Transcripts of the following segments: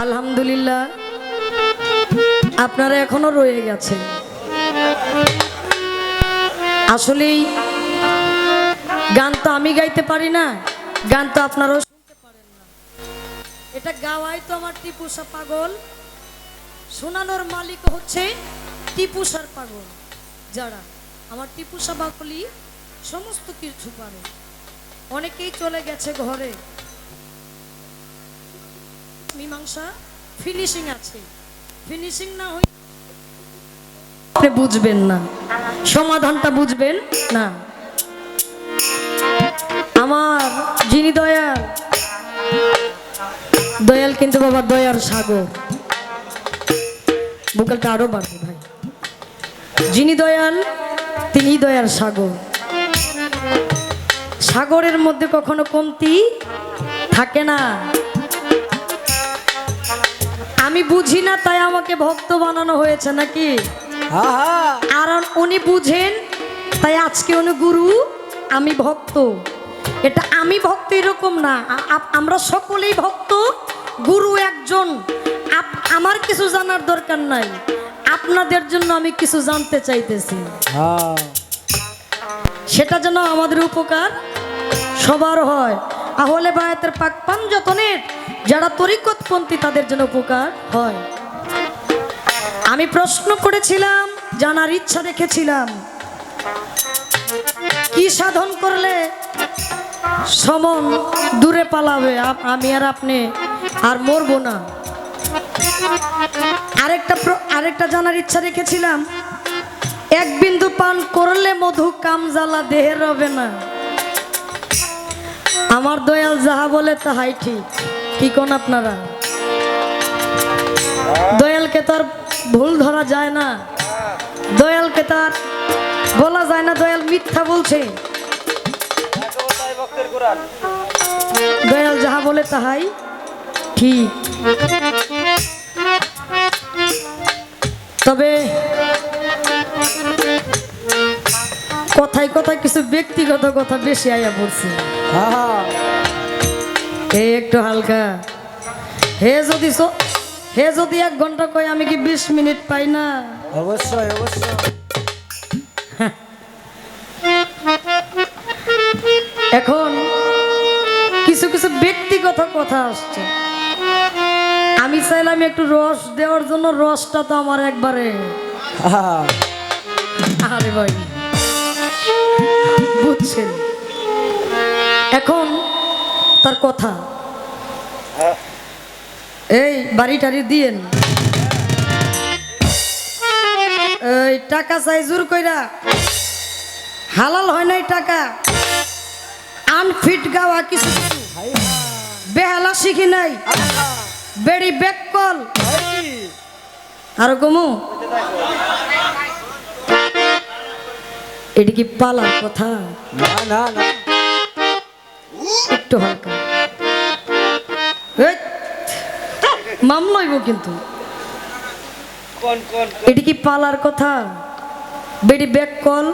আলহামদুলিল্লাহ, আপনারা এখনো রয়ে গেছে। আসলেই গান তো আমি গাইতে পারি না, গান তো আপনারাও শুনতে পারেন না। এটা গাওয়াই তো আমার টিপুসা পাগল, শোনানোর মালিক হচ্ছে টিপুসার পাগল। যারা আমার টিপুসা পাগলই সমস্ত কিছু পারে। অনেকেই চলে গেছে ঘরে, মীমাংসা ফিনিশিং আছে, ফিনিশিং না হই আপনি বুঝবেন না, সমাধানটা বুঝবেন না। আমার যিনি দয়াল, দয়াল কিন্তু বাবা দয়ার সাগর। বুকালটা আরো বাড়বে ভাই। যিনি দয়াল তিনি দয়ার সাগর। সাগরের মধ্যে কখনো কমতি থাকে না। আমি বুঝি না তাই আমাকে ভক্ত বানানো হয়েছে নাকি? আর উনি বুঝেন তাই আজকে উনি গুরু, আমি ভক্ত। এটা আমি ভক্ত এরকম না, আমরা সকলেই ভক্ত। গুরু একজন। আমার কিছু জানার দরকার নাই, আপনাদের জন্য আমি কিছু জানতে চাইতেছি। সেটা যেন আমাদের উপকার সবার হয়। আহলে বায়াতের পাক পাঞ্জতনের যারা তরিকতপন্থী তাদের জন্য উপকার হয়। আমি প্রশ্ন করেছিলাম, জানার ইচ্ছা রেখেছিলাম, কি সাধন করলে সমন দূরে পালাবে, আমি আর আপনি আর মরবো না। আরেকটা জানার ইচ্ছা রেখেছিলাম, এক বিন্দু পান করলে মধু কাম জ্বালা দেহে রবে না। আমার দয়াল যাহা বলে তাহাই ঠিক। কি কোন আপনারা? দয়ালকে তার ভুল ধরা যায় না, দয়ালকে তার বলা যায় না দয়াল মিথ্যা বলছে। দয়াল যাহা বলে তাহাই ঠিক। তবে কথায় কথায় কিছু ব্যক্তিগত কথা বেশি আয়া পড়ছে। একটু হালকা। হে যদি 1 ঘন্টা কয় আমি কি 20 মিনিট পাই না? অবশ্যই অবশ্যই। এখন কিছু কিছু ব্যক্তিগত কথা আসছে, আমি চাইলাম একটু রস দেওয়ার জন্য। রসটা তো আমার একবারে আরে ভাই বুঝছেন। এখন তার কথা, এই বাড়ি টাড়ি দিয়েন, এই টাকা চাই জোর কইরা, হালাল হয় নাই টাকা। আনফিট গাওয়া কিছু কিছু, বেহালা শিখি নাই, বেড়ি বেকল আর গমু। এটা কি পালার কথা? না না না, একটু হালকা। মামলাইব কিন্তু। এটা কি পালার কথা? বেড়ি বেকল,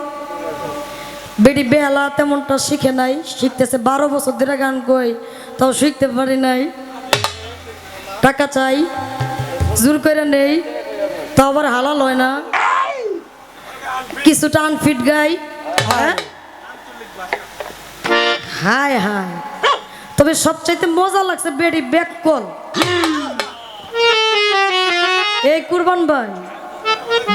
বেড়ি বেহালা তেমনটা শিখে নাই, শিখতেছে 12 বছর ধরে গান কই, তাও শিখতে পারি নাই। টাকা চাই জোর করে নেই, তাও আবার হালাল হয় না। কিছুটা আনফিট গাই। হায় হায়। তবে সবচাইতে মজা লাগছে বেড়ি বেকল। এই কুরবান ভাই,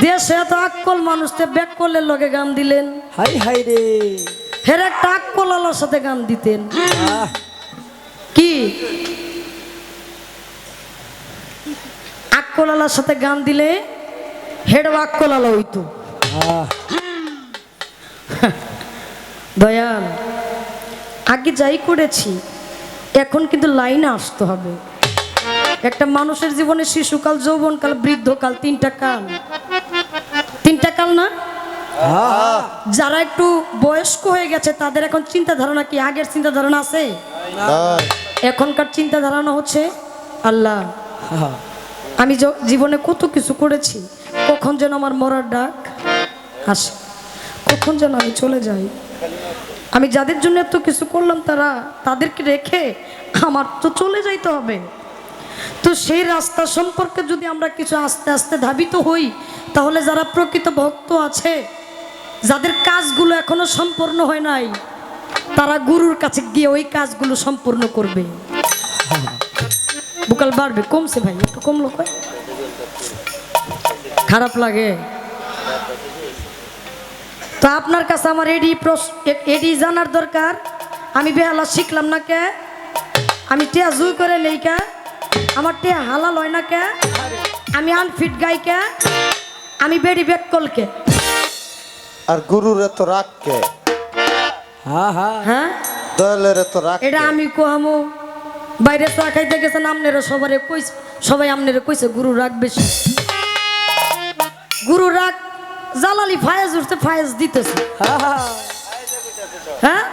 দেশে এত আক্কল মানুষকে বেকলের লগে গান দিলেন। হাই হাই রে, হের একটা আক্কল আলার সাথে গান দিতেন। কি আক্কল আলার সাথে গান দিলে হেডও আক্কল আলা হইতো। দয়াল, আগে যাই করেছি, এখন কিন্তু লাইনে আসতে হবে। একটা মানুষের জীবনে শিশুকাল, যৌবনকাল, বৃদ্ধকাল, 3টা কাল। 3টা কাল না? যারা একটু বয়স্ক হয়ে গেছে তাদের এখন চিন্তা ধারণা কি আগের চিন্তা ধারণা আছে? এখনকার চিন্তা ধারণা হচ্ছে আল্লাহ, আমি জীবনে কত কিছু করেছি, কখন যেন আমার মরার ডাক আসে, কখন যেন আমি চলে যাই। আমি যাদের জন্য এত কিছু করলাম তাদেরকে রেখে আমার তো চলে যাইতে হবে। তো সেই রাস্তা সম্পর্কে যদি আমরা কিছু আস্তে আস্তে ধাবিত হই, তাহলে যারা প্রকৃত ভক্ত আছে, যাদের কাজগুলো এখনো সম্পূর্ণ হয় নাই, তারা গুরুর কাছে গিয়ে ওই কাজগুলো সম্পূর্ণ করবে। বুকাল বাড়বে, কমছে ভাই, একটু কমলো, খারাপ লাগে। তো আপনার কাছে আমার এডি জানার দরকার, আমি বেহালা শিখলাম না কে, আমি টিয়া জুই করে নেই কে, আমার টিয়া হালাল হয় না কে, আমি আনফিট গাই কে, আমি বেড়ি বেক কলকে, আর গুরুর এত রাগ কে? হ্যাঁ দয়ালের এত রাগ এটা কে? আমি কোহামু বাইরে চা খাইতে গেছেন আমনেরা সবারে কইছে, সবাই আমনেরা কইছে গুরু রাগ বেশি। গুরু রাগ জালালি ফায়েজ উঠতে ফায়েজ দিতেছে, হ্যাঁ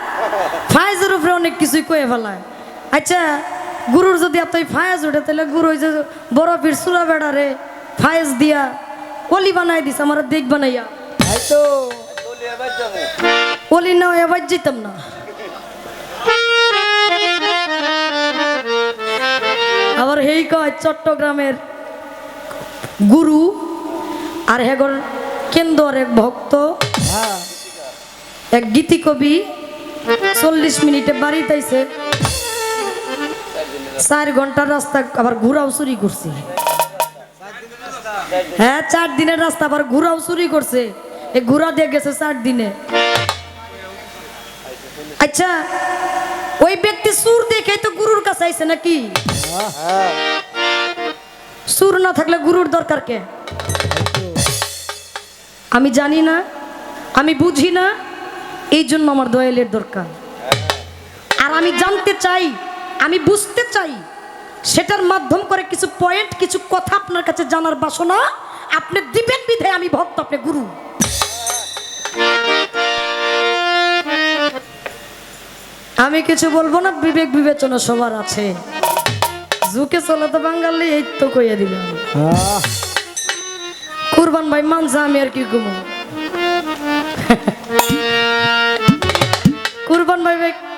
ফায়েজের উপরে অনেক কিছুই কয়ে ফেলায়। আচ্ছা গুরুর যদি এতই ফায়েজ উঠে, তাহলে গুরু ওই যে বরফির সুরা বেড়ারে ফায়েজ দিয়া অলি বানাই দিছে, আমার দেখ বানাইয়া তাই তো অলি না এবার যেতাম না। আবার হেই কয় চট্টগ্রামের গুরু আর হেগর কেন্দ্র এক ভক্ত, হ্যাঁ এক গীতি কবি 40 মিনিটে বাড়িতে আইছে, 4 ঘন্টার রাস্তা আবার ঘুরাও চুরি করছে। হ্যাঁ 4 দিনের রাস্তা আবার ঘুরাও চুরি করছে, এই ঘুরা দিয়ে গেছে 4 দিনে। আচ্ছা ওই ব্যক্তি সুর দেখে তো গুরুর কাছে আইছে নাকি? হ্যাঁ সুর না থাকলে গুরুর দরকার কে? আমি জানি না, আমি বুঝি না, এই জন্য আমার দয়ালের দরকার। আর আমি জানতে চাই, আমি বুঝতে চাই, সেটার মাধ্যম করে কিছু পয়েন্ট, কিছু কথা আপনার কাছে জানার বাসনা আপনি দিবেন বিধে আমি ভক্ত, আপনি গুরু। আমি কিছু বলবো না, বিবেক বিবেচনা সবার আছে, ঝুঁকে চলে তো বাঙালি, এই তো কইয়া দিলাম। কুরবান ভাই মানছে, আমি আর কি ঘুমো।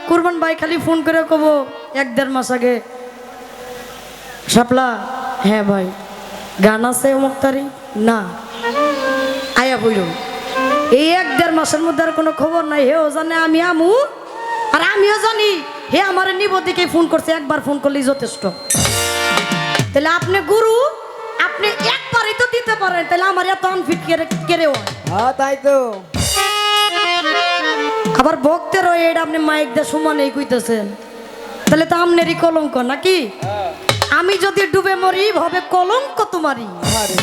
কুরবান ভাই খালি ফোন করে কব 1-1.5 মাস আগে, শাপলা হ্যাঁ ভাই গান আছে অমুক তারিখ না, আয়া বইল। এই 1-1.5 মাসের মধ্যে আর কোনো খবর নাই, হেও জানে আমি আমু, আর আমিও জানি হে আমার নিব দিকে ফোন করছে, একবার ফোন করলেই যথেষ্ট। তাহলে আপনি গুরু, আপনি একবারই তো দিতে পারেন, তাহলে আমার এত আনফিট কেড়েও। হ্যাঁ তাই তো আবার ভক্তেরও এটা আপনি মাইক দিয়ে সমানেই কইতেছেন, তাহলে তো আমনেরই কলঙ্ক নাকি? আমি যদি ডুবে মরি ভাবে কলঙ্ক তোমারই। আরে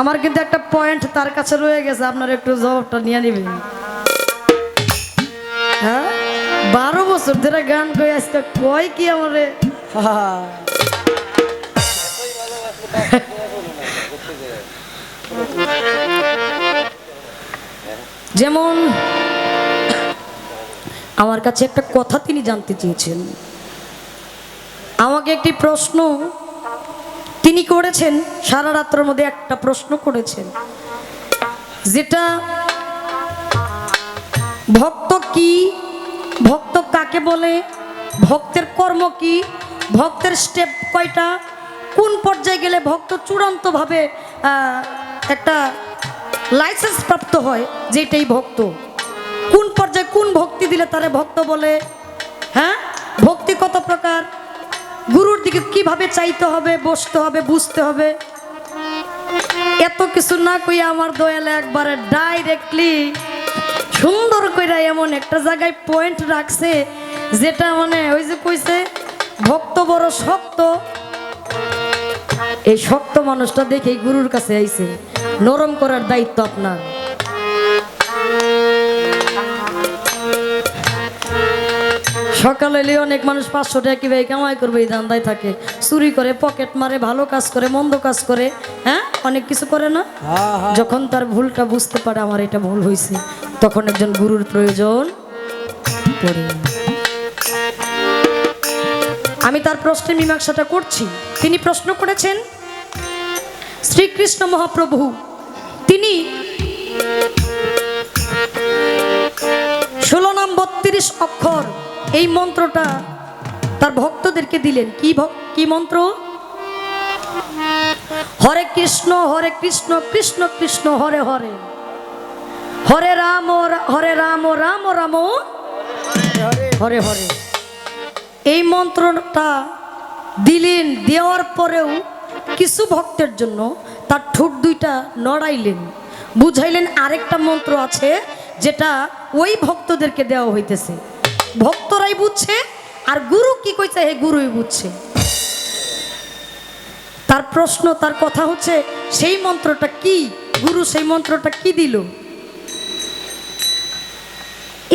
আমার কিন্তু একটা পয়েন্ট তার কাছে রয়ে গেছে, আপনার একটু জবাবটা নিয়ে নেবেন। হ্যাঁ 12 বছর ধরে গান কই, আজকে কয় কি আমারে। যেমন আমার কাছে একটা কথা তিনি জানতে চেয়েছেন, আমাকে একটি প্রশ্ন তিনি করেছেন, সারা রাত্রের মধ্যে একটা প্রশ্ন করেছেন, যেটা ভক্ত কি, ভক্ত কাকে বলে, ভক্তের কর্ম কি, ভক্তের স্টেপ কয়টা, কোন পর্যায়ে গেলে ভক্ত চূড়ান্তভাবে একটা লাইসেন্স প্রাপ্ত হয় যেটাই ভক্ত, কোন পর্যায়ে কোন ভক্তি দিলে তারে ভক্ত বলে, হ্যাঁ ভক্তি কত প্রকার, গুরুর দিকে কিভাবে চাইতে হবে, বসতে হবে, বুঝতে হবে, এত কিছু না কই আমার দয়ালে একবারে ডাইরেক্টলি সুন্দর কইরা এমন একটা জায়গায় পয়েন্ট রাখছে, যেটা মানে ওই যে কইছে ভক্ত বড় শক্ত, এই শক্ত মানুষটা দেখেই গুরুর কাছে আইছে, নরম করার দায়িত্ব আপনার। সকালে এলে অনেক মানুষ 500 টাকা কিভাবে কামাই করবে এই ধান্দায় থাকে, চুরি করে, পকেট মারে, ভালো কাজ করে, মন্দ কাজ করে, হ্যাঁ অনেক কিছু করে না। যখন তার ভুলটা বুঝতে পারে আমার এটা ভুল হয়েছে, তখন একজন গুরুর প্রয়োজন পড়ে। আমি তার প্রশ্নের মীমাংসাটা করছি। তিনি প্রশ্ন করেছেন শ্রীকৃষ্ণ মহাপ্রভু তিনি 16 নাম 32 অক্ষর এই মন্ত্রটা তার ভক্তদেরকে দিলেন। কি মন্ত্র? হরে কৃষ্ণ কৃষ্ণ কৃষ্ণ হরে হরে, হরে রাম রাম রাম হরে হরে। এই মন্ত্রটা দিলেন, দেওয়ার পরেও কিছু ভক্তের জন্য তার ঠোঁট দুইটা নড়াইলেন, বুঝাইলেন আরেকটা মন্ত্র আছে যেটা ওই ভক্তদেরকে দেওয়া হইতেছে। ভক্তরাই বুঝছে আর গুরু কি কইছে হে গুরুই বুঝছে। তার প্রশ্ন, তার কথা হচ্ছে সেই মন্ত্রটা কি? গুরু সেই মন্ত্রটা কি দিল?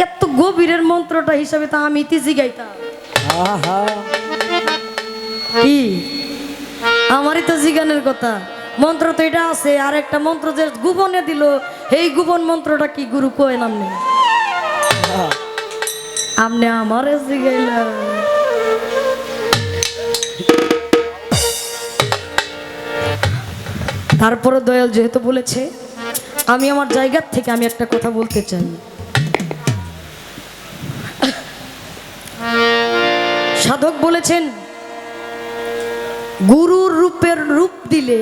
এত গভীরের মন্ত্রটা হিসাবে তা আমি তিজি গাইতাম কি? আমারই তো জিগানের কথা। মন্ত্র তো এটা আছে, আর একটা মন্ত্র যে গোপনে দিল, এই গোপন মন্ত্রটা কি গুরু কয় নামনে? আমনে আমারে জিগাইলা। তারপরে দয়াল যেহেতু বলেছে, আমি আমার জায়গার থেকে আমি একটা কথা বলতে চাই। সাধক বলেছেন গুরুর রূপের রূপ দিলে,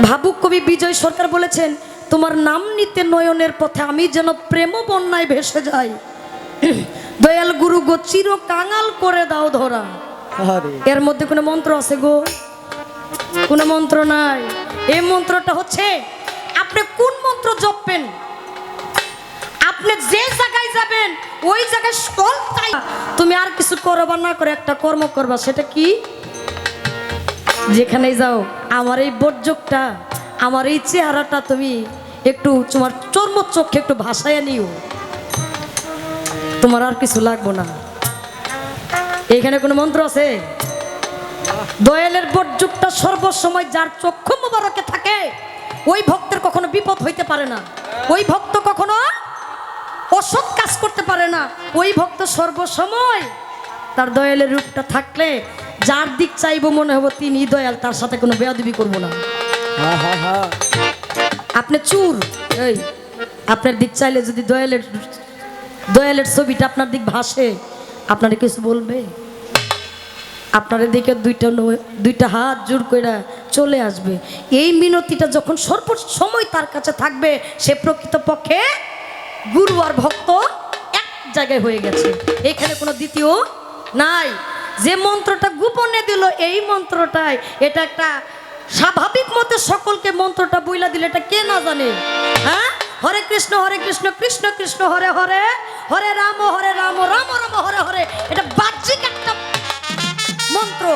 ভাবুক কবি বিজয় সরকার বলেছেন তোমার নাম নিতে নয়নের পথে আমি যেন প্রেম বন্যায় ভেসে যাই। দয়াল গুরু গো চির কাঙাল করে দাও ধরা। এর মধ্যে কোনো মন্ত্র আছে গো? কোনো মন্ত্র নাই। এই মন্ত্রটা হচ্ছে আপনি কোন মন্ত্র জপবেন, আপনি যে জায়গায় যাবেন ওই জায়গায় তুমি আর কিছু করবা না করে একটা কর্ম করবা। সেটা কি? যেখানেই যাও আমার এই বর্জকটা, আমার এই চেহারাটা তুমি একটু তোমার চর্মচক্ষে একটু ভাসায় নিও, তোমার আর কিছু লাগবো না। এখানে কোনো মন্ত্র আছে? দয়ালের বর্জকটা সর্বসময় যার চক্ষু মোবারকে থাকে ওই ভক্তের কখনো বিপদ হইতে পারে না, ওই ভক্ত কখনো অসৎ কাজ করতে পারে না। ওই ভক্ত সর্বসময় তার দয়ালের রূপটা থাকলে যার দিক চাইবো মনে হবো তিনি দয়াল, তার সাথে কোনো বেয়াদবি করবো না। আপনি চুর, এই আপনার দিক চাইলে যদি দয়ালের ছবিটা আপনার দিক ভাসে, আপনারা কিছু বলবে? আপনার দিকে দুইটা হাত জোর করে চলে আসবে। এই মিনতিটা যখন সর্ব সময় তার কাছে থাকবে, সে প্রকৃতপক্ষে গুরু আর ভক্ত এক জায়গায় হয়ে গেছে। এখানে কোনো দ্বিতীয় নাই। যে মন্ত্রটা গোপনে দিল এই মন্ত্রটাই, এটা একটা স্বাভাবিক মতে সকলকে মন্ত্রটা বইলা দিলে এটা কে না জানে? হ্যাঁ, হরে কৃষ্ণ কৃষ্ণ কৃষ্ণ হরে হরে, হরে রাম রাম রাম হরে হরে, এটা বাহ্যিক একটা মন্ত্র।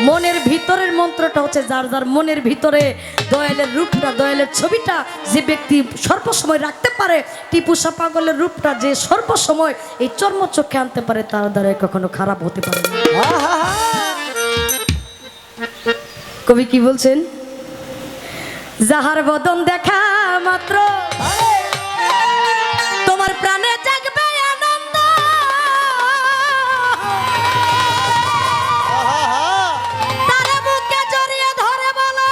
মনের ভিতরের মন্ত্রটা হচ্ছে যার যার মনের ভিতরে দয়ালের রূপটা, দয়ালের ছবিটা যে ব্যক্তি সর্বসময় রাখতে পারে, টিপুসা পাগলের রূপটা যে সর্বসময় এই চর্মচক্ষে আনতে পারে, তার দ্বারা কখনো খারাপ হতে পারে না। কবি কি বলছেন? যাহার বদন দেখা মাত্র তোমার প্রাণে জাগবে আনন্দ, তারে বুকে জড়িয়ে ধরে বলো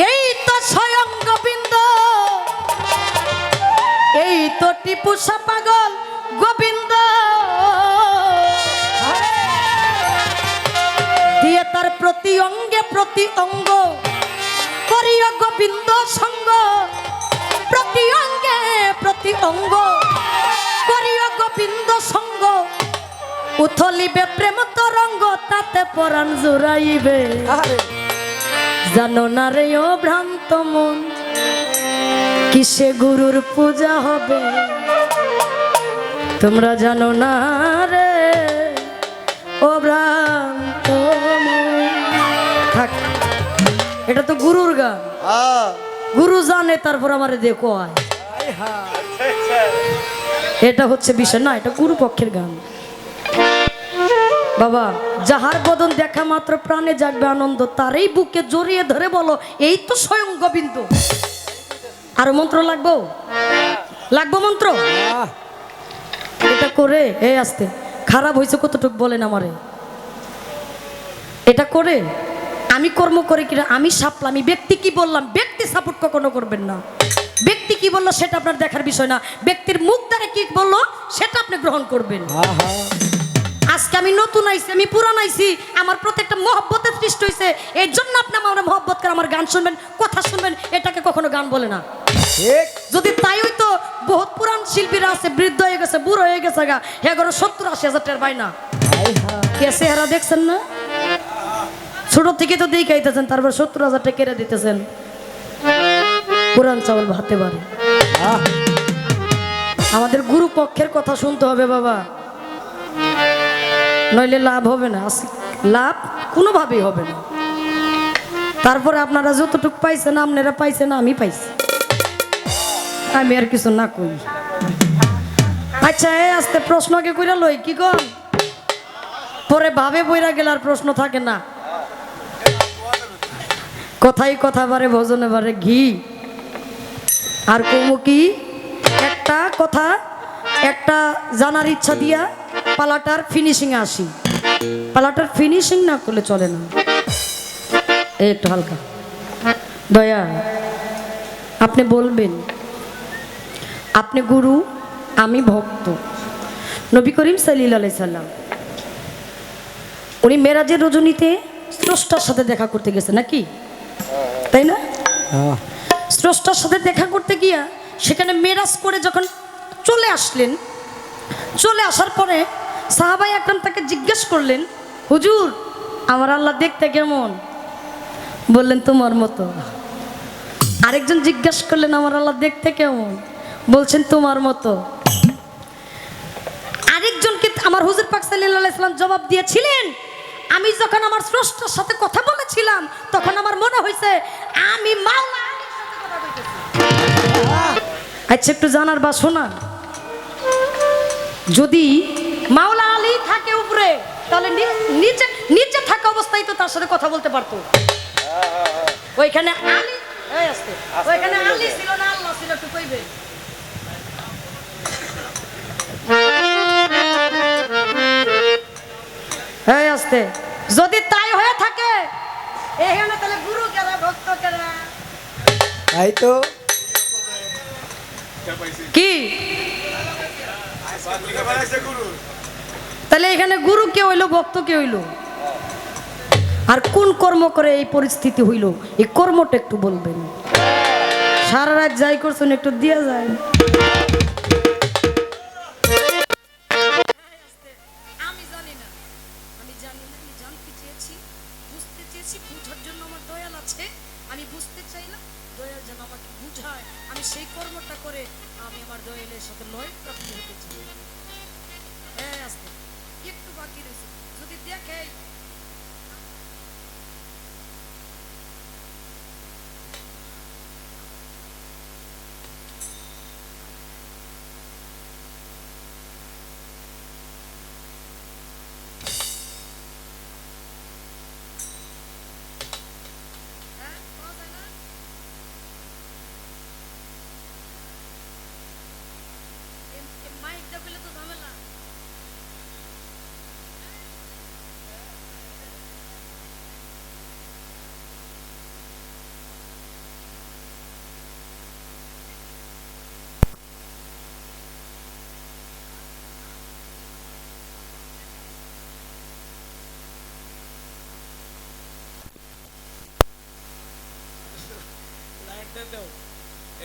এই তো স্বয়ং গোবিন্দ, এই তো টিপুসা পাগল গোবিন্দ। দিয়ে তার প্রতি অঙ্গে প্রতি অঙ্গ করিও গোবিন্দ সঙ্গ, প্রতি অঙ্গে প্রতি অঙ্গ করিও গোবিন্দ সঙ্গ, উথলিবে প্রেম তরঙ্গ তাতে পরাণ জুড়াইবে। জানো না রে ও ভ্রান্ত মন কিসে গুরুর পূজা হবে, তোমরা জানো না রে ও ভ্রান্ত মন। থাক, এটা তো গুরুর গান, গুরু জানে, তারপর আমারে দেখো আয়, এটা হচ্ছে বিষয় না, এটা গুরু পক্ষের গান। বাবা, যাহার বদন দেখা মাত্র প্রাণে জাগবে আনন্দ, তারই বুকে জড়িয়ে ধরে বলো এই তো স্বয়ং গোবিন্দ। আরো মন্ত্র লাগবো? লাগবো মন্ত্র? এটা করে এই আসতে খারাপ হয়েছে কতটুক বলেন আমারে? এটা করে আমি কর্ম করে কিনা আমি সাপলা, আমি ব্যক্তি কি বললাম, ব্যক্তি সাপোর্ট কখনো করবেন না। ব্যক্তি কি বললো সেটা আপনার দেখার বিষয় না, ব্যক্তির মুখ দ্বারা কি বললো সেটা আপনি গ্রহণ করবেন। আহা আজকে আমি নতুন আইছি, আমি পুরান আইছি, আমার প্রতি একটা মহব্বতের সৃষ্টি হয়েছে, এই জন্য আপনি আমার মহব্বত করে আমার গান শুনবেন, কথা শুনবেন, এটাকে কখনো গান বলে না। ঠিক যদি তাই হইতো, বহুত পুরান শিল্পীরা আছে, বৃদ্ধ হয়ে গেছে, বুড়ো হয়ে গেছে গা, 70-80 হাজার টাকার পায় না। হাই হা কে চেহারা দেখছেন না, ছোট থেকে তো দেখাইতেছেন, তারপর 70,000 টাকা কেড়ে দিতেছেন। পুরান চাউল ভাতে পারে। আহ আমাদের গুরু পক্ষের কথা শুনতে হবে বাবা, নইলে লাভ হবে না, লাভ কোনোভাবেই হবে না। তারপরে আপনারা যতটুকু পাইছেন, আপনারা পাইছেন, আমি পাইছি, আমি আর কিছু না কই। আচ্ছা এই আস্তে প্রশ্ন আগে কইরা লই কি গো, পরে ভাবে বইরা গেলে আর প্রশ্ন থাকে না। কথাই কথা বারে ভোজনে বারে ঘি। আর কমু কি একটা কথা, একটা জানার ইচ্ছা দিয়া পালাটার ফিনিশিং আসি। পালাটার ফিনিশিং না করলে চলে না। এই একটু হালকা দয়া, আপনি বলবেন আপনি গুরু, আমি ভক্ত। নবী করিম সাল্লাল্লাহু আলাইহি সাল্লাম উনি মেরাজের রজনীতে স্রষ্টার সাথে দেখা করতে গেছে নাকি, তাই না? আহ স্রষ্টার সাথে দেখা করতে গিয়া সেখানে মেরাজ করে যখন চলে আসলেন, চলে আসার পরে সাহাবাই আকরাম তাকে জিজ্ঞেস করলেন, হুজুর আমার আল্লাহ দেখতে কেমন? বললেন তোমার মতো। আরেকজন জিজ্ঞেস করলেন, আমার আল্লাহ দেখতে কেমন? বলছেন তোমার মতো। আরেকজনকে আমার হুজুর পাক সাল্লাল্লাহু আলাইহি সাল্লাম জবাব দিয়েছিলেন, আমি যখন আমার স্রষ্টার সাথে কথা বলেছিলাম তখন আমার মনে হয়েছে আমি মাওলা আলীর সাথে কথা বলতেছি। আচ্ছা একটু জানার বা শোনা, যদি মাওলা আলী থাকে উপরে, তাহলে নিচে নিচে থাকা অবস্থায় তো তার সাথে কথা বলতে পারতো। ওইখানে আলী আসতে, ওইখানে আলী ছিল না, আল্লাহ ছিল, একটু কইবে। হ্যাঁ আসতে, যদি তাই হয়ে থাকে এখানে তাহলে গুরু কেনা, ভক্ত কেনা, তাই তো কি তাহলে এখানে গুরু কে হইলো, ভক্ত কে হইলো, আর কোন কর্ম করে এই পরিস্থিতি হইল, এই কর্মটা একটু বলবেন। সারা রাত যাই করছেন একটু দিয়া যায়। আমি জানি না, আমি জানতে চেয়েছি, বুঝতে চেয়েছি, বুঝার জন্য আমার দয়াল আছে, আমি বুঝতে চাইলাম, দয়াল যেন আমাকে বুঝায়, আমি সেই কর্মটা করে আমি আমার দয়ালের সাথে লয় প্রাপ্তি হতে চাই। হ্যাঁ আস্তে একটু বাকি রয়েছে, যদি দেখে মাইকটা পেলে তো ঝামেলা।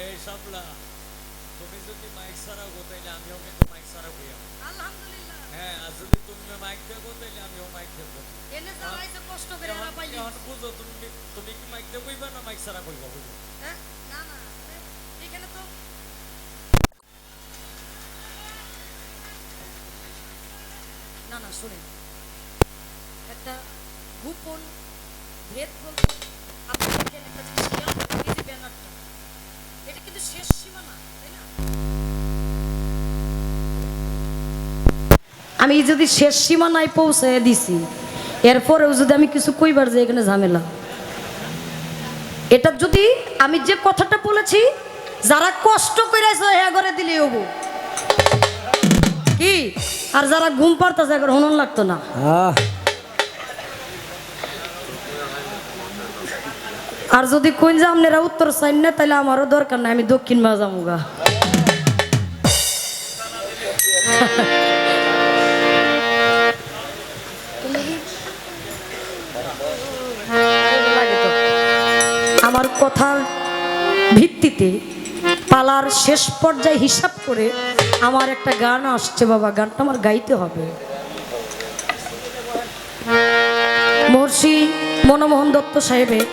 এই শাপলা, তুমি যদি মাইক ছাড়া গো তাইলে আমিও কিন্তু মাইক ছাড়া বইয়া। আলহামদুলিল্লাহ। হ্যাঁ, আর যদি তুমি মাইক দেখো তাইলে আমিও মাইক দেখবো। এনে জ্বালাইছে কষ্ট করে এরা পাইলি। এখন বুঝো, তুমি কি মাইক দিয়ে বইবা না মাইক ছাড়া বইবা? বুঝো হ্যাঁ না না, এখানে তো না না, শুনেন একটা গোপন ভেদ বলতে আপনি দেখেন একটা জিনিস খেয়াল করুন, এই যে ব্যানারটা, এটা কিন্তু শেষ সীমা না, তাই না? আমি যদি শেষ সীমানায় পৌঁছায় দিছি, এরপরেও যদি আমি কিছু কইবার যাই, এখানে ঝামেলা। এটা যদি আমি যে কথাটা বলেছি, যারা কষ্ট করেছে হ্যাঁ করে দিলে হবো কি, আর যারা ঘুম পারতেছে এখন হনন লাগতো না। আহ আর যদি কোন যে আপনারা উত্তর চাইন না তাহলে আমারও দরকার নাই, আমি দক্ষিণ মা যামুগা। আমার কথার ভিত্তিতে পালার শেষ পর্যায়ে হিসাব করে আমার একটা গান আসছে বাবা, গানটা আমার গাইতে হবে। মহর্ষি মনমোহন দত্ত সাহেবের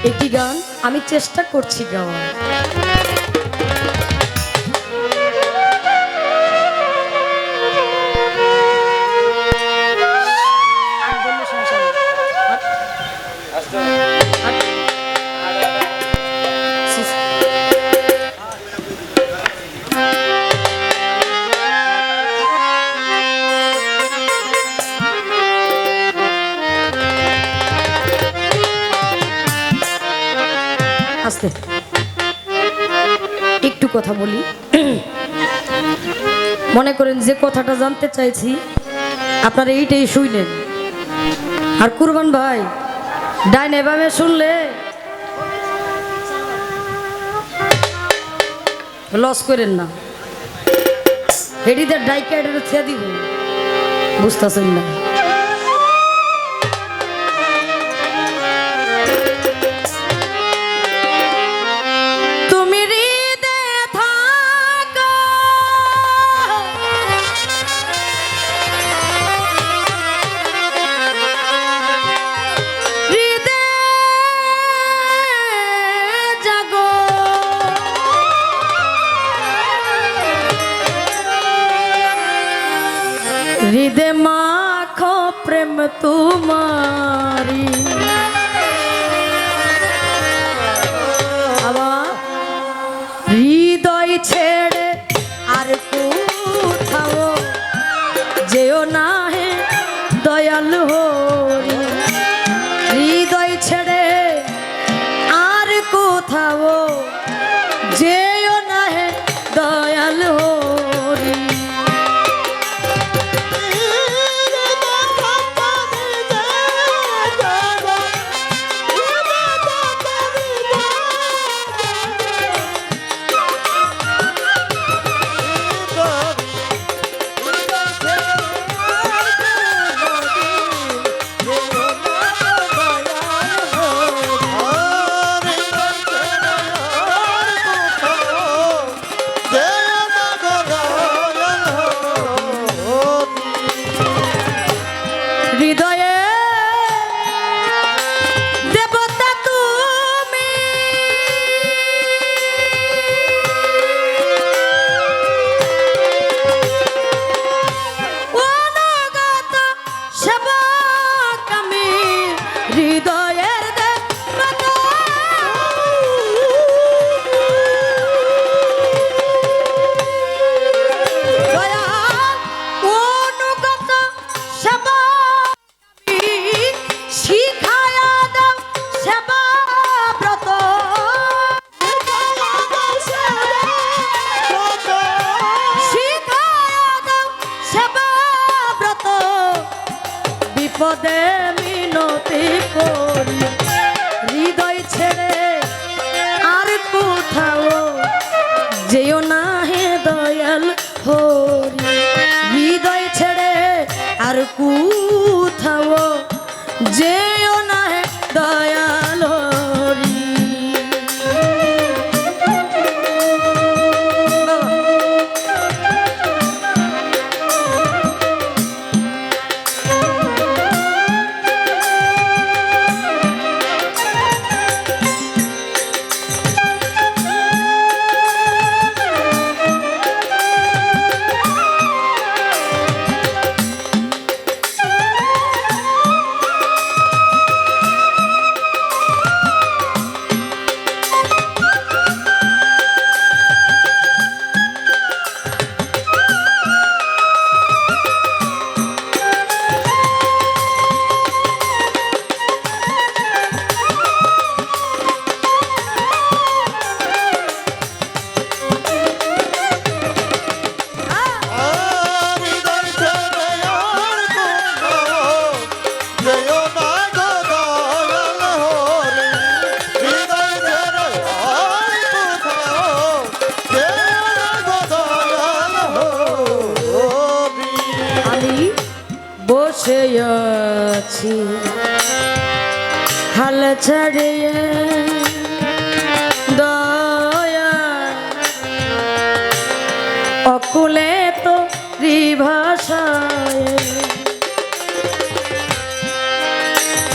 একটি গান আমি চেষ্টা করছি গাওয়ার। আস্তে একটু কথা বলি, মনে করেন যে কথাটা জানতে চাইছি আপনারা এইটাই শুনলেন। আর কুরবান ভাই ডাইন এভাবে শুনলে লস করেন না, হেডিদের ডাইকাইডের ছেড়ে দিব, বুঝতেছেন না। হৃদে মাখো প্রেম তোমারি, আমার হৃদয় ছেড়ে আর কোথাও যেও না হে দয়াল হরি, হৃদয় ছেড়ে আর কোথাও যেও না হে দয়াল হরি। হৃদয়ে দেবতা তুমি, অনাগত সেবক আমি, হৃদয়ের দেবতা দয়াল, অনুগত সেবক শিখায়া দাও সেবা ব্রত, শিখায়া দাও সেবা ব্রত, বিপদে মিনতি করি, হৃদয় ছেড়ে আর কোথাও যেও না হে দয়াল হরি, হৃদয় ছেড়ে আর কোথাও যেও না হে দয়াল হরি। আছি হাল ছাড়িয়ে দয়া অকুলে তো রিভাষায়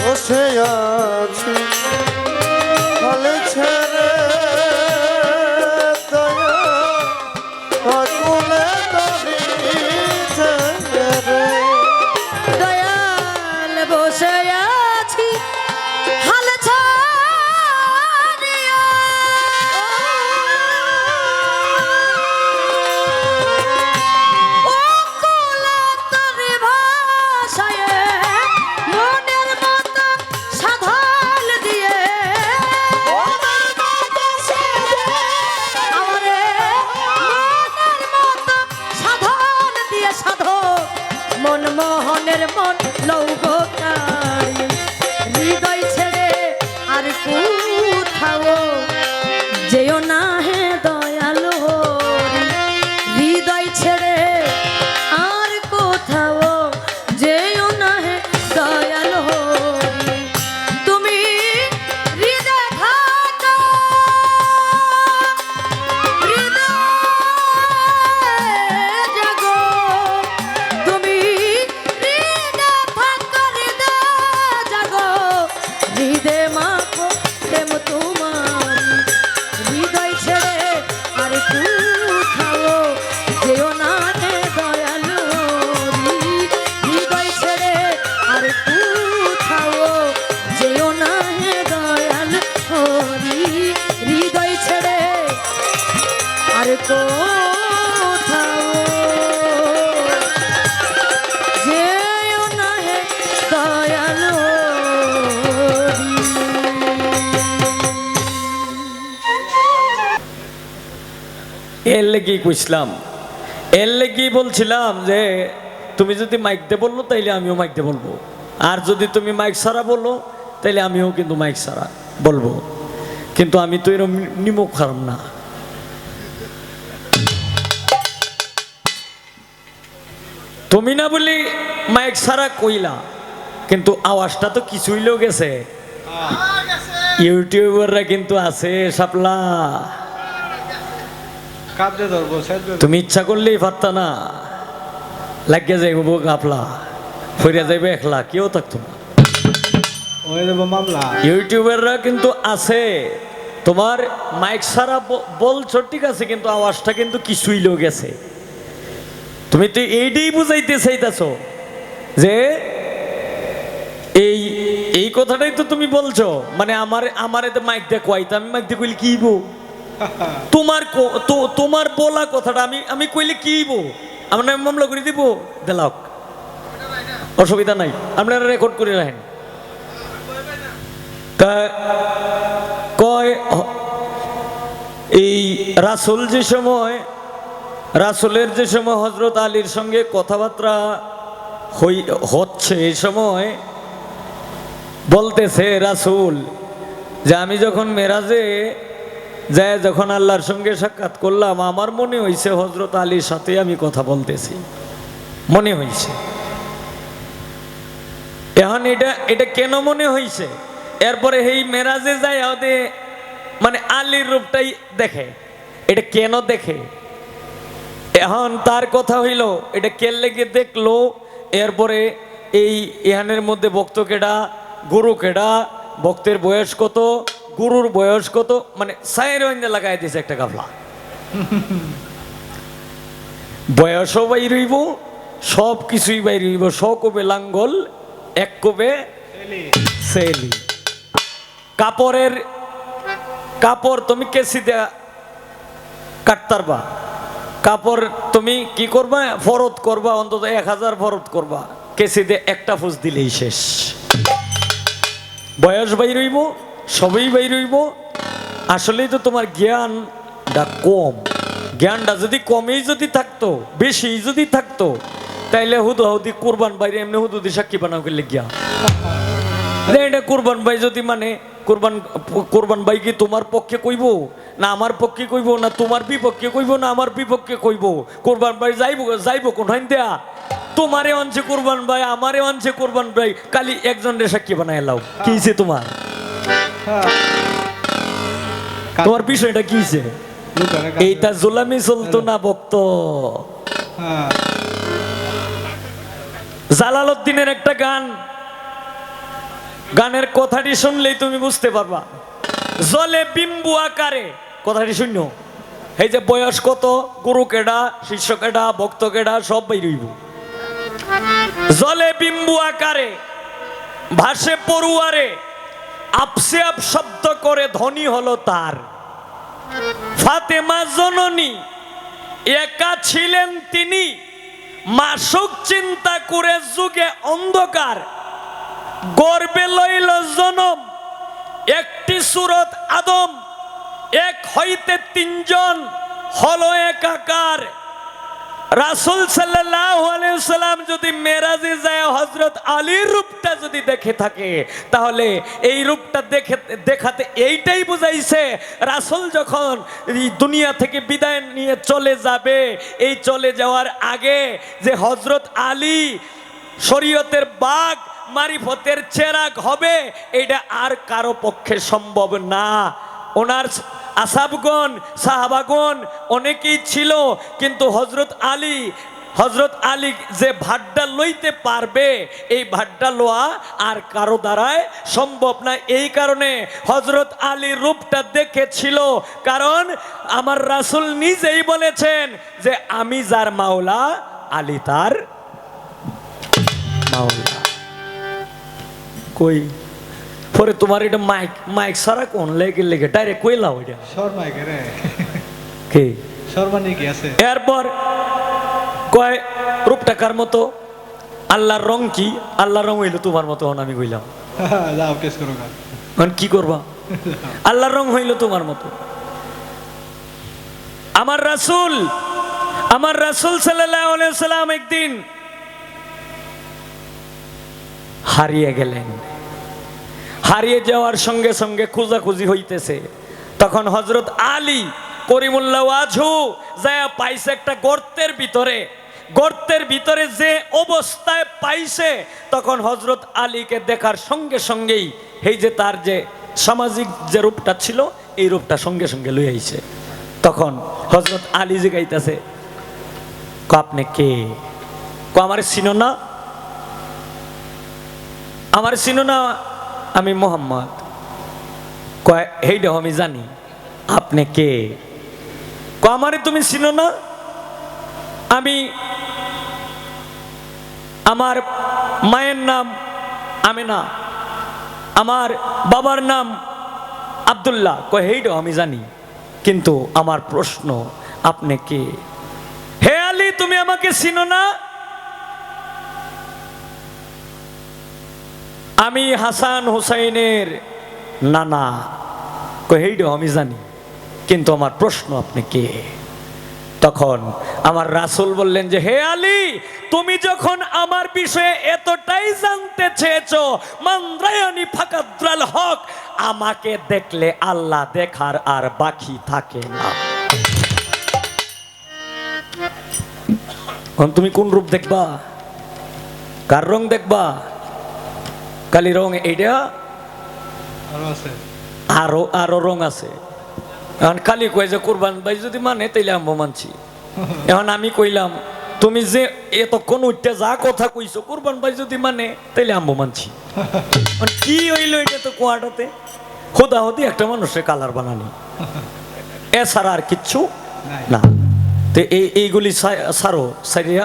বসে আছি হালে ছেড়ে দয়া আকুলে তরি ছেড়ে দয়াল বসে আছি হাল ছাড়িয়া অকুলে তরি ভাষায় মনের মতো সাধন দিয়ে আমারে মনের মতো সাধন দিয়ে সাধো মন মোহনের মন লৌকারি হৃদয় ছেড়ে আর কোথাও যেও না হে দয়াল হরি হৃদয় ছেড়ে আর কোথাও যেও না হে দয়াল হরি তুমি হৃদয় থাকো হৃদয় জাগো তুমি হৃদয় থাকো হৃদয় জাগো হৃদয় মাখো প্রেম তোমার হৃদয় ছেড়ে আর কোথাও যেও না হে দয়াল হরি হৃদয় ছেড়ে আর কোথাও যেও না হে দয়াল হরি হৃদয় ছেড়ে আর কোথাও যেও না হে দয়াল হরি এর লেগেই কইছিলাম, এর লেগেই বলছিলাম যে তুমি যদি মাইক দিয়ে বললো তাইলে আমিও মাইক দিয়ে বলবো, আর যদি তুমি মাইক ছাড়া বলো তাইলে আমিও কিন্তু মাইক ছাড়া বলবো। কিন্তু আমি তো এরকম নিমক খারাপ না। তুমি না বলি মাইক ছাড়া কইলা, কিন্তু আওয়াজটা তো কিছু হইলেও গেছে। ইউটিউবাররা কিন্তু আছে শাপলা, কাঁদতে ধরবো তুমি ইচ্ছা করলেই পারতা না, লাগিয়ে যাইব গাপলা, ফিরে যাইবে একলা, কেউ থাকতো না। হয়ে যাবো মামলা। ইউটিউবাররা কিন্তু আছে, তোমার মাইক ছাড়া বলছো ঠিক আছে, কিন্তু আওয়াজটা কিন্তু কিছুই লো গেছে। তুমি তো এইটাই বুঝাইতে চাইতেছো যে এই কথাটাই তো তুমি বলছো, মানে আমার এতে মাইক দিয়ে কইতে, আমি মাইক দিয়ে কইলে কি বো, তোমার বলা কথাটা আমি কইলে কি বো, আমরা মামলা করে দিব দেলাক, অসুবিধা নাই, আপনারা রেকর্ড করে রাখেন। তা কয় এই রাসূল যে সময়, রাসূলের যে সময় হযরত আলীর সঙ্গে কথাবার্তা হচ্ছে, এই সময় বলতেছে রাসূল যে আমি যখন মেরাজে যায়, যখন আল্লাহর সঙ্গে সাক্ষাৎ করলাম, আমার মনে হয়েছে হযরত আলীর সাথে আমি কথা বলতেছি, মনে হয়েছে। এখন এটা কেন মনে হয়েছে? এরপরে এই মেরাজে যায় ওদের মানে আলীর রূপটাই দেখে, এটা কেন দেখে? এখন তার কথা হইল এটা কে লেগে দেখলো, এরপরে এই ইহানের মধ্যে ভক্ত কেডা, গুরু কেডা, ভক্তের বয়স কত, গুরুর বয়স কত, মানে সাইর লাগাই দিয়েছে একটা গাফলা। বয়সও বাইর হইব, সব কিছুই বাইর হইব, সকবে লাঙ্গল এক কবে সেলি। কাপড় তুমি কেসি দেয়া কাটতারবা, কাপড় তুমি কি করবা, ফরত করবা, অন্তত 1000 ফরত করবা, কেসি দিয়ে একটা ফুস দিলেই শেষ। বয়স বাইর হইব, সবই বাইর হইব। আসলেই তো তোমার জ্ঞানটা কম, জ্ঞানটা যদি কমেই যদি থাকতো, বেশি যদি থাকতো, তাইলে হুদি কোরবান বাইরে এমনি হুদি সাক্ষী বানাও করলে গিয়া এটা কোরবান ভাই যদি মানে কোরবান ভাই কি তোমার পক্ষে কইব না আমার পক্ষে কইব, না তোমার বিপক্ষে কইব না আমার বিপক্ষে কইব? কোরবান ভাই যাইব কোন দেয়া তোমারে অঞ্চে কুরবান ভাই, আমারে অঞ্চে কুরবান ভাই, খালি একজন রে সাক্ষী বানায় লাও। কি হইছে তোমার? হ্যাঁ। তোমার বিষয়টা কি হইছে? লুকানে কাজ- এইটা জুলামি চলতো না ভক্ত। হ্যাঁ। জালালউদ্দিনের একটা গান, গানের কথাটি শুনলেই তুমি বুঝতে পারবা। জলে বিম্বু আকারে, কথাটি শুনো। এই যে বয়স কত, গুরু কেডা, শিষ্য কেডা, ভক্ত কেডা, সব বাইরইব। জলে বিম্বু আকারে, ভাসে পড়ুয়ারে, আপসে আপ শব্দ করে ধনী হলো তার। ফাতেমা জননী একা ছিলেন তিনি, মাসুক চিন্তা করে যুগে অন্ধকার। গর্বে লইল জনম একটি সুরত আদম, এক হইতে তিনজন হলো একাকার। রাসূল সাল্লাল্লাহু আলাইহি ওয়াসাল্লাম যদি মেরাজে যায় হযরত আলীর রূপটা যদি দেখে থাকে, তাহলে এই রূপটা দেখাতে এইটাই বুঝাইছে রাসূল যখন এই দুনিয়া থেকে বিদায় নিয়ে চলে যাবে, এই চলে যাওয়ার আগে যে হযরত আলী শরীয়তের বাগ, মারিফতের চেরাগ হবে, এটা আর কারো পক্ষে সম্ভব না। ওনার আসাবগণ, সাহাবাগণ অনেকেই ছিল, কিন্তু হযরত আলী যে ভাড্ডা লইতে পারবে, এই ভাড্ডা লোয়া আর কারো দ্বারায় সম্ভব না। এই কারণে হযরত আলীর রূপটা দেখেছিল, কারণ আমার রাসূল নিজেই বলেছেন যে আমি যার মাওলা, আলী তার মাওলা। কই পরে তোমার এটা মাইক সারা কোন লেগে ডাইরেক্ট কইলাও এটা শর্মা কে রে? কে শর্মা নিয়ে কি আছে? এরপর কয় রূপটাকার মতো। আল্লাহর রং কি? আল্লাহর রং হইল তোমার মতো, আমি কইলাম। যাও কেস করো গা। এখন কি করবা? আল্লাহর রং হইল তোমার মতো। আমার রাসূল সাল্লাল্লাহু আলাইহি ওয়াসাল্লাম একদিন হারিয়ে গেলেন। হারিয়ে যাওয়ার সঙ্গে সঙ্গে খোঁজাখুঁজি হইতেছে। তখন হযরত আলী করিমুল্লাহ ওয়াজহু যায় পাইছে একটা গর্তের ভিতরে যে অবস্থায় পাইছে, তখন হযরত আলীকে দেখার সঙ্গে সঙ্গেই এই যে তার যে সামাজিক যে রূপটা ছিল, এই রূপটা সঙ্গে সঙ্গে লই আইছে। তখন হযরত আলী জিগাইতেছে, আপনি কে? আমার চিনো না? আমার চিনো না? আমি মোহাম্মদ। কয় হেইডা আমি জানি। আপনি কে? আমারে তুমি চিনো না? আমি, আমার মায়ের নাম আমেনা, আমার বাবার নাম আব্দুল্লাহ। কয় হেইডা আমি জানি, কিন্তু আমার প্রশ্ন আপনি কে? হে আলী, তুমি আমাকে চিনো না? আমি হাসান হুসাইনের নানা। কই হেইডা আমি জানি, কিন্তু আমার প্রশ্ন আপনি কে? তখন আমার রাসূল বললেন যে হে আলী, তুমি যখন আমার বিষয়ে এতটাই জানতে চেয়েছো, মানরায়ানি ফাকাদ্রাল হক, আমাকে দেখলে আল্লাহ দেখার আর বাকি থাকে না। তুমি কোন রূপ দেখবা? কার রং দেখবা? কালি রং এইটা? আরো আছে, আরো রং আছে। এখন খালি কয় যে কুরবান ভাই যদি মানে তাইলে আমি মানছি। এখন আমি কইলাম তুমি যে এতক্ষণ উঠতে যা কথা কইছো, কুরবান ভাই যদি মানে তাইলে আমি মানছি। কি হইলো এটা? তো কোয়াটাতে খোদাহদি একটা মানুষের কালার বানানি, এছাড়া আর কিচ্ছু না। তো এইগুলি সারিয়া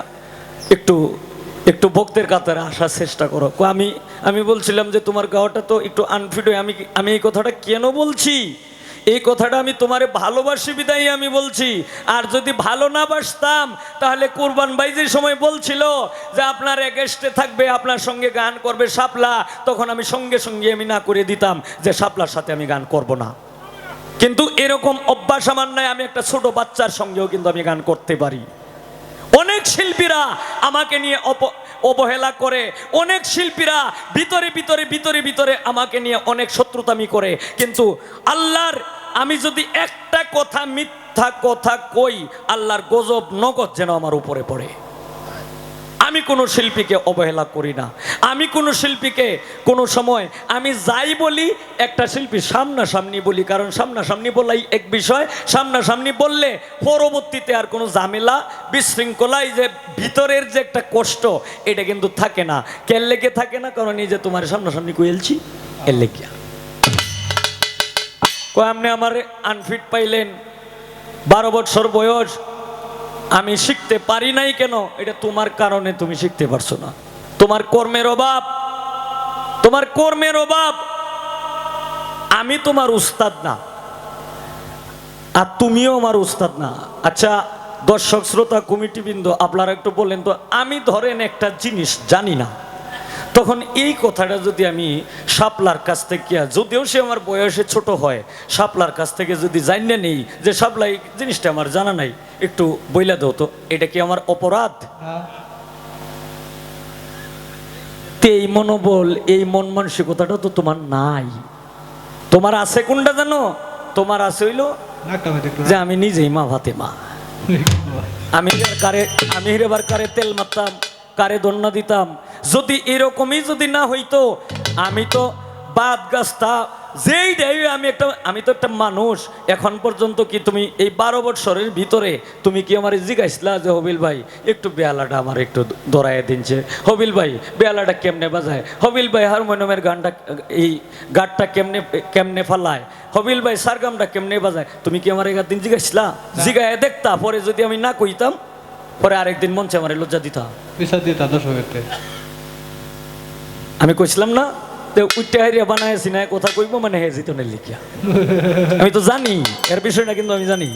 একটু ভক্তের কাতারে আসার চেষ্টা করো। আমি বলছিলাম যে তোমার গাওয়াটা তো একটু আনফিট হয়ে, আমি এই কথাটা কেন বলছি? এই কথাটা আমি তোমারে ভালোবাসি বিদায় আমি বলছি। আর যদি ভালো না বাসতাম, তাহলে কুরবান ভাই যে সময় বলছিল যে আপনার এগেস্টে থাকবে, আপনার সঙ্গে গান করবে শাপলা, তখন আমি সঙ্গে সঙ্গে আমি না করে দিতাম যে শাপলার সাথে আমি গান করব না। কিন্তু এরকম অভ্যাস আমার নাই। আমি একটা ছোট বাচ্চার সঙ্গেও কিন্তু আমি গান করতে পারি। অনেক শিল্পীরা আমাকে নিয়ে অবহেলা করে, অনেক শিল্পীরা ভিতরে আমাকে নিয়ে অনেক শত্রুতামি করে, কিন্তু আল্লাহর, আমি যদি একটা কথা মিথ্যা কথা কই, আল্লাহর গজব নগদ যেন আমার উপরে পড়ে। আমি আমি কোনো শিল্পীকে অবহেলা করি না। আমি কোনো শিল্পীকে কোনো সময় আমি যাই বলি একটা শিল্পী সামনাসামনি বলি, কারণ সামনাসামনি বলাই এক বিষয়, সামনাসামনি বললে পরবর্তীতে আর কোনো ঝামেলা বিশৃঙ্খলাই যে ভিতরের যে একটা কষ্ট এটা কিন্তু থাকে না। কেন লেগে থাকে না? কারণ এই যে তোমার সামনাসামনি কইলছি এর লেগিয়া আপনি আমার আনফিট পাইলেন, 12 বছর বয়স, আমি শিখতে পারি নাই কেন? এটা তোমার কারণে তুমি শিখতে পারছো না, তোমার কর্মের অভাব, তোমার কর্মের অভাব। আমি তোমার উস্তাদ না, আর তুমিও আমার উস্তাদ না। আচ্ছা দর্শক শ্রোতা কমিটিবৃন্দ, আপনারা একটু বলেন তো, আমি ধরেন একটা জিনিস জানি না, তখন এই কথাটা যদি আমি শাপলার কাছ থেকে, যদিও সে আমার বয়সে ছোট হয়, শাপলার কাছ থেকে যদি জানিয়ে নেই যে শাপলা এই জিনিসটা আমার জানা নাই, একটু বইলা দাও তো, এটা কি আমার অপরাধ? এই মনোবল, এই মন মানসিকতাটা তো তোমার নাই। তোমার আছে কোনটা জানো? তোমার আছে হইলো যে আমি নিজেই মা ভাতে মা। আমি এবার কারে তেল মারতাম, কারে দন্না দিতাম। যদি এরকমই যদি না হইতো, আমি তো বাদ গাছটা যেই দেয়, আমি তো একটা মানুষ। এখন পর্যন্ত কি তুমি এই 12 বছরের ভিতরে তুমি কি আমার জিজ্ঞাসলা যে হবিল ভাই একটু বেহালাটা আমার একটু ধরায় দিনছে, হবিল ভাই বেহালাটা কেমনে বাজায়, হবিল ভাই হারমোনিয়ামের গানটা এই গানটা কেমনে ফালায়, হবিল ভাই সারগামটা কেমনে বাজায়? তুমি কি আমার একদিন জিজ্ঞাসলা? জিগায় দেখতা, পরে যদি আমি না কইতাম, পরে আরেকদিন মঞ্চে আমার লজ্জা দিতা। আমি কইছিলাম না উইটা হারিয়া বানাইছি না কথা কইব মানে হে জিত লিখিয়া। আমি তো জানি এর বিষয়টা, কিন্তু আমি জানি।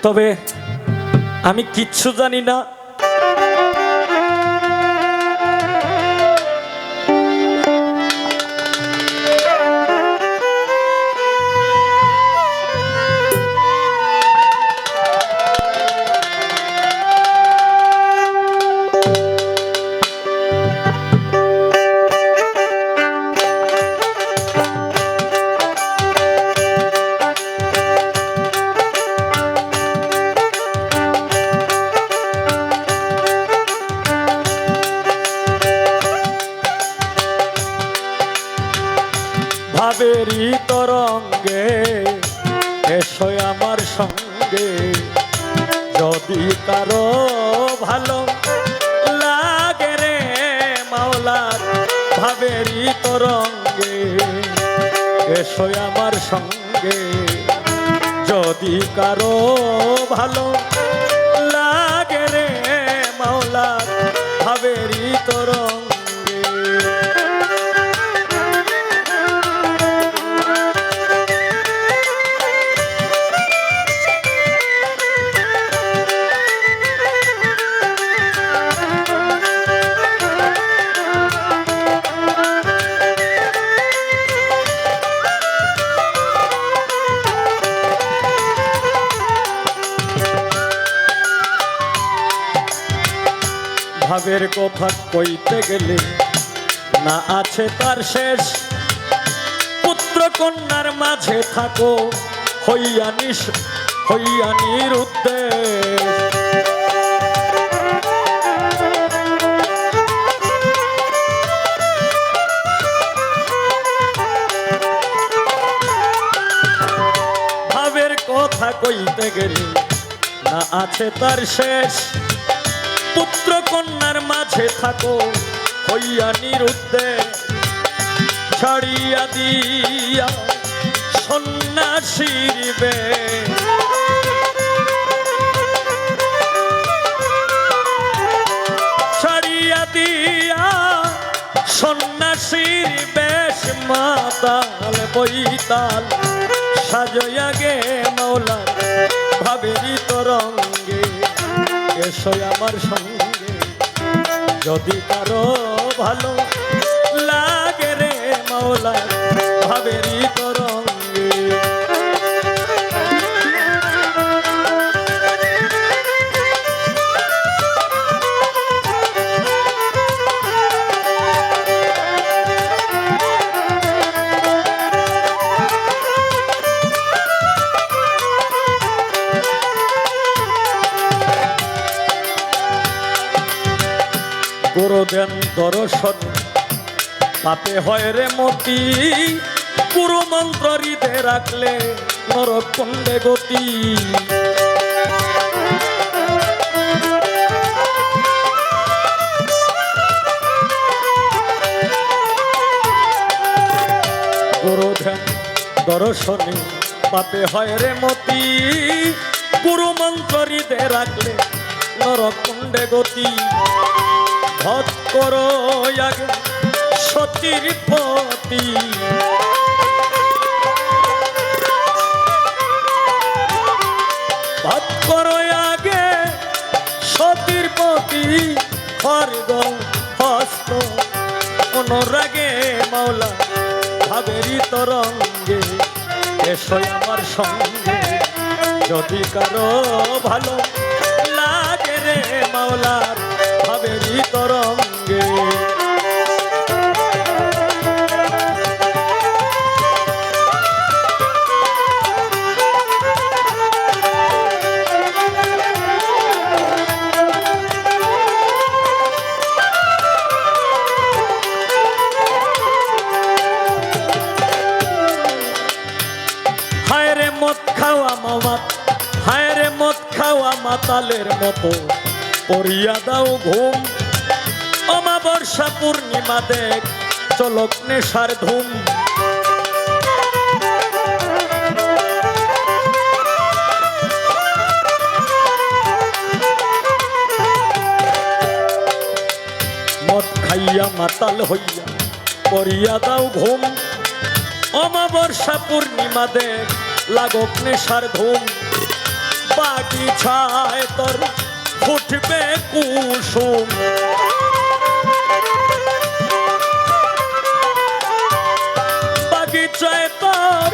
তবে আমি কিচ্ছু জানি না, ভাবেরই তরঙ্গে এসো আমার সঙ্গে, যদি কারো ভালো লাগে রে মাওলার ভাবেরই তরঙ্গে এসো আমার সঙ্গে, যদি কারো ভালো লাগে রে মাওলার ভাবেরই তরঙ্গে। ভাবের কথা কইতে গেলে না আছে তার শেষ, পুত্র কন্যার মাঝে থাকো হইয়া নিরুদ্দেশ। ভাবের কথা কইতে গেলে না আছে তার শেষ, পুত্র কন্যার মাঝে থাকো হইয়া নিরুদ্দেশ। ছাড়িয়া দিয়া সন্ন্যাসীর বেশ, ছাড়িয়া দিয়া সন্ন্যাসীর বেশ, মাতাল বইতাল সাজয়া গে মাওলার ভাবেরই তরঙ্গে এসো আমার সঙ্গে, যদি কারো ভালো লাগে রে মাওলা ভাবেরই তরঙ্গে। গুরু দেন দর্শন পাপে হয় রে মতি, গুরু মন্ত্র হৃদে রাখলে নরক কুণ্ডে গতি। গুরু ধ্যান দর্শনে পাপে হয় রে মতি, গুরু মন্ত্র হৃদে রাখলে নরক কুণ্ডে গতি। ভজ করো আগে সতীর পতি, ভজ করো আগে সতীর পতি। খর্গ হস্ত অনুরাগে মাওলা ভাবেরি তরঙ্গে এসো আমার সঙ্গে, যদি কারো ভালো লাগে রে মাওলার ভাবেরি তরঙ্গে। হায় রে মদ খাওয়া মামাত, হায় রে মদ খাওয়া মাতালের মতো পড়িয়া দাও ঘুম। অমাবস্যা পূর্ণিমা দেখ চলক নেশার ধুম। মদ খাইয়া মাতাল হইয়া পড়িয়া দাও ঘুম। অমাবস্যা পূর্ণিমা দেখ লাগক নেশার ধুম। বাগিচায় তোর ফুটবে কুসুম, বাগিচায় তোর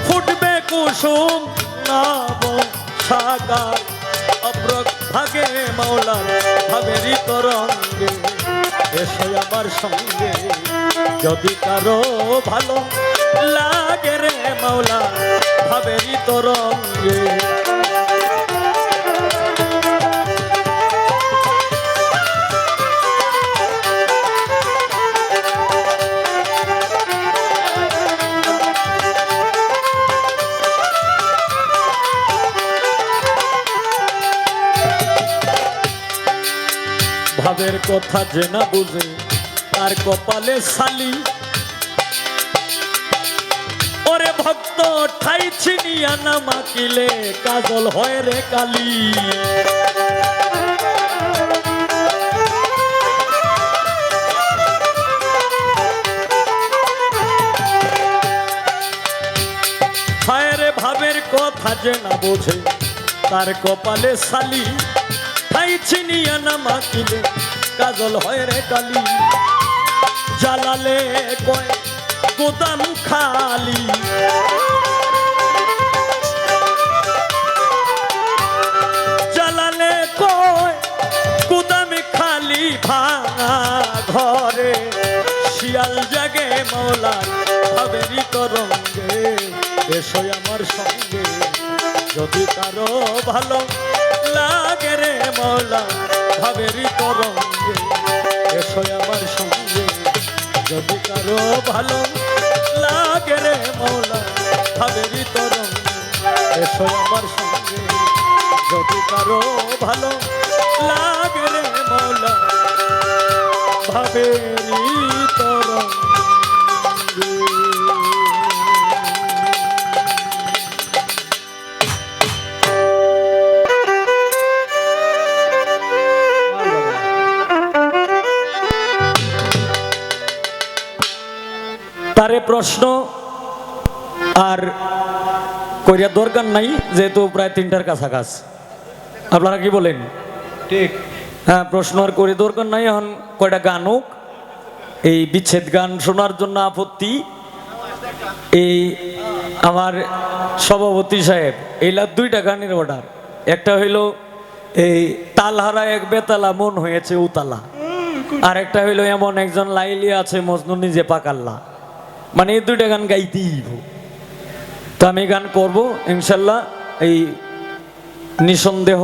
ফুটবে কুসুম। নব সাগার অব্রক ভাগে মাওলা ভাবেরি তরঙ্গে এসো আমার সঙ্গে, যদি কারো ভালো লাগে রে মাওলা ভাবেরি তরঙ্গে। ভাবের কথা যে না বুঝে তার কপালে শালি, ওরে ভক্ত ঠাই ছিনিয়া না মাকিলে কাজল হয় রে কালি। হায় রে ভাবের কথা যে না বোঝে তার কপালে শালি, ঠাই ছিনিয়া না মাকিলে কাজল হয় রে কালি। জ্বালালে কয় গোদাম খালি, জ্বালালে কয় গোদামে খালি। ভাঙা ঘরে শিয়াল জাগে মাওলা ভাবেরি তরঙ্গে এসো আমার সঙ্গে, যদি কারো ভালো লাগে রে মাওলা ভাবেরি তরঙ্গে এসো আমার সঙ্গে, যদি কারো ভালো লাগে রে মাওলা ভাবেরি তরঙ্গে এসো আমার সঙ্গে, যদি কারো ভালো লাগে রে মাওলা ভাবেরি তরঙ্গে। তারে প্রশ্ন আর করিয়া দরকার নাই, যেহেতু প্রায় 3টার কাছাকাছি। আপনারা কি বলেন? ঠিক। হ্যাঁ, প্রশ্ন আর করে দরকার নাই। এখন কয়টা গান হোক, এই বিচ্ছেদ গান শোনার জন্য আপত্তি। এই আমার সভাপতি সাহেব এইলা 2টা গানের অর্ডার। একটা হইল এই তালহারা এক বেতালা মন হয়েছে উতালা, আর একটা হইল এমন একজন লাইলি আছে মজনু নিজে পাকাল্লা। মানে এই 2টা গান গাইতেই। তো আমি গান করব ইনশাল্লাহ, এই নিঃসন্দেহ।